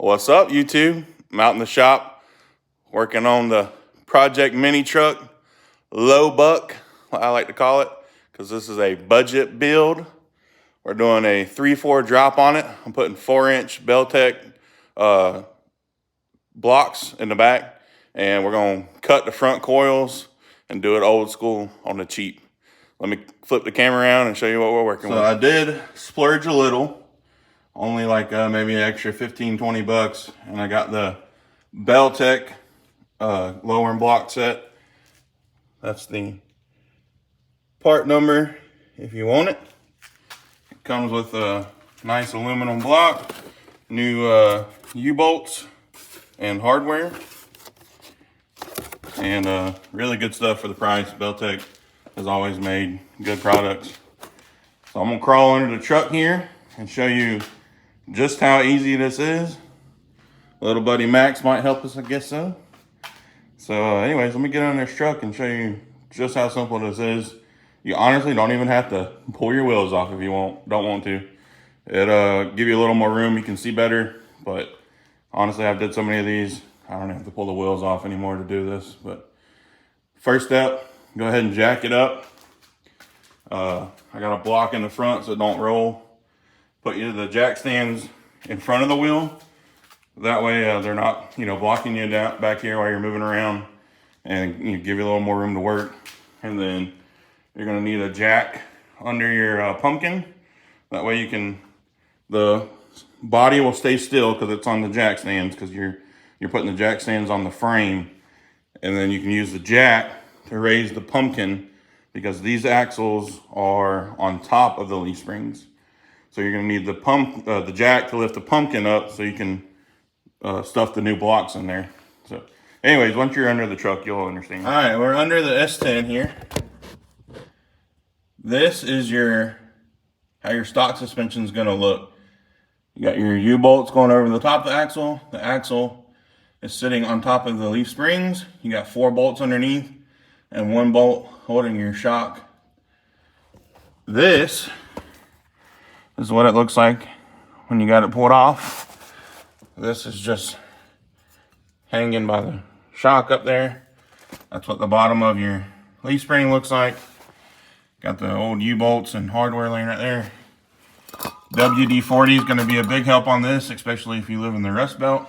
What's up, YouTube? I'm out in the shop working on the Project Mini Truck Low Buck, I like to call it, because this is a budget build. We're doing a 3/4 drop on it. I'm putting 4-inch Beltec blocks in the back, and we're going to cut the front coils and do it old school on the cheap. Let me flip the camera around and show you what we're working with. So I did splurge a little, only like maybe an extra 15-20 bucks, and I got the Beltec lower and block set. That's the part number if you want it. It comes with a nice aluminum block, new U-bolts and hardware, and really good stuff for the price. Beltec has always made good products. So I'm gonna crawl under the truck here and show you just how easy this is. Little buddy Max might help us, I guess so. So anyways, let me get on this truck and show you just how simple this is. You honestly don't even have to pull your wheels off if you don't want to. It'll give you a little more room, you can see better, but honestly, I've did so many of these, I don't have to pull the wheels off anymore to do this. But first step, go ahead and jack it up. I got a block in the front so it don't roll. Put the jack stands in front of the wheel. That way they're not, blocking you down back here while you're moving around, and give you a little more room to work. And then you're gonna need a jack under your pumpkin. That way the body will stay still because it's on the jack stands, because you're putting the jack stands on the frame, and then you can use the jack to raise the pumpkin because these axles are on top of the leaf springs. So you're gonna need the jack to lift the pumpkin up so you can stuff the new blocks in there. So anyways, once you're under the truck, you'll understand. All right, we're under the S10 here. This is how your stock suspension is gonna look. You got your U-bolts going over the top of the axle. The axle is sitting on top of the leaf springs. You got 4 bolts underneath and 1 bolt holding your shock. This is what it looks like when you got it pulled off. This is just hanging by the shock up there. That's what the bottom of your leaf spring looks like. Got the old U-bolts and hardware laying right there. WD-40 is going to be a big help on this, especially if you live in the Rust Belt.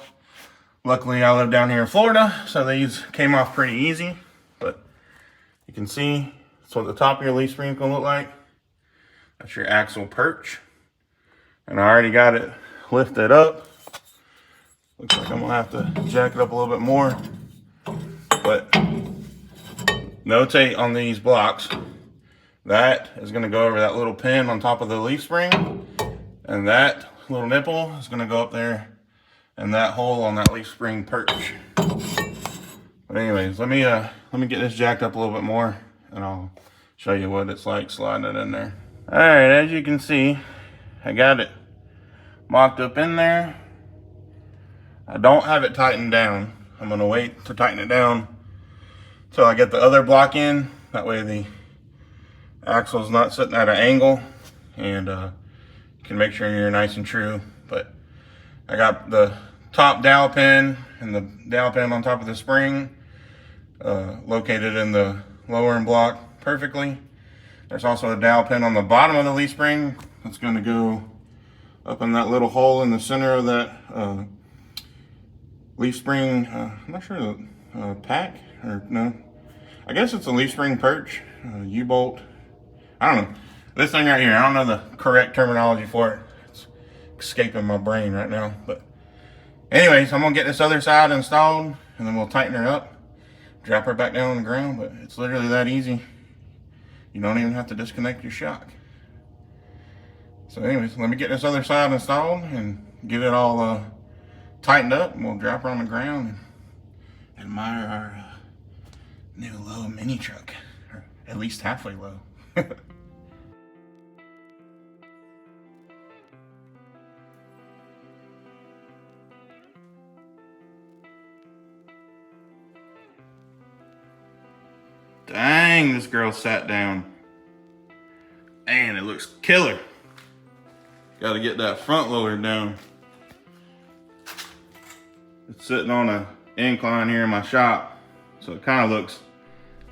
Luckily, I live down here in Florida, so these came off pretty easy. But you can see that's what the top of your leaf spring is going to look like. That's your axle perch. And I already got it lifted up. Looks like I'm going to have to jack it up a little bit more. But notate on these blocks, that is going to go over that little pin on top of the leaf spring, and that little nipple is going to go up there and that hole on that leaf spring perch. But anyways, let me get this jacked up a little bit more, and I'll show you what it's like sliding it in there. All right, as you can see, I got it mocked up in there. I don't have it tightened down. I'm going to wait to tighten it down till I get the other block in. That way the axle's not sitting at an angle, and you can make sure you're nice and true. But I got the top dowel pin and the dowel pin on top of the spring located in the lower end block perfectly. There's also a dowel pin on the bottom of the leaf spring that's going to go up in that little hole in the center of that leaf spring. I'm not sure the pack, or no, I guess it's a leaf spring perch, U-bolt. I don't know. This thing right here, I don't know the correct terminology for it. It's escaping my brain right now. But anyways, I'm gonna get this other side installed, and then we'll tighten her up, drop her back down on the ground. But it's literally that easy. You don't even have to disconnect your shock. So anyways, let me get this other side installed and get it all tightened up, and we'll drop her on the ground and admire our new low mini truck, or at least halfway low. Dang, this girl sat down. Man, it looks killer. Got to get that front loader down. It's sitting on an incline here in my shop, so it kind of looks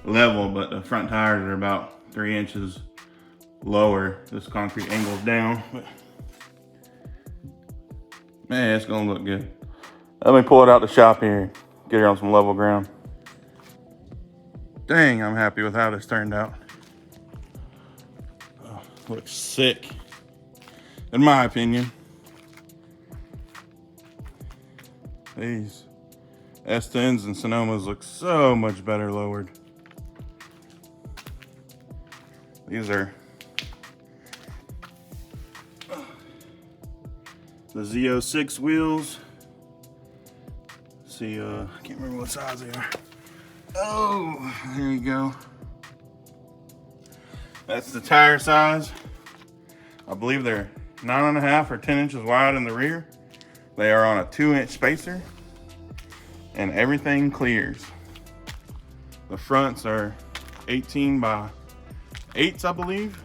level, but the front tires are about 3 inches lower. This concrete angles down, but man, it's gonna look good. Let me pull it out the shop here, get her on some level ground. Dang, I'm happy with how this turned out. Oh, looks sick, in my opinion. These S10s and Sonomas look so much better lowered. These are the Z06 wheels. See, I can't remember what size they are. Oh, there you go. That's the tire size. I believe they're 9.5 or 10 inches wide in the rear. They are on a 2-inch spacer, and everything clears. The fronts are 18 by 8s, I believe.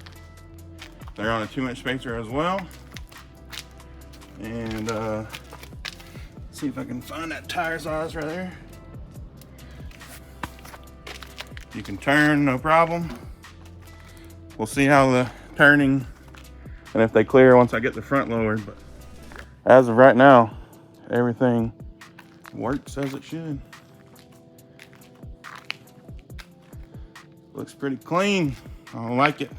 They're on a 2-inch spacer as well. And see if I can find that tire size right there. You can turn, no problem. We'll see how the turning and if they clear once I get the front lowered. But as of right now, everything works as it should. Looks pretty clean. I like it.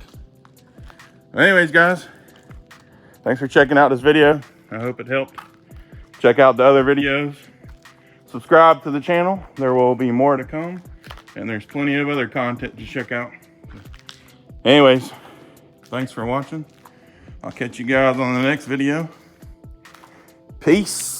Anyways, guys, thanks for checking out this video. I hope it helped. Check out the other videos. Subscribe to the channel. There will be more to come. And there's plenty of other content to check out. Anyways, thanks for watching. I'll catch you guys on the next video. Peace.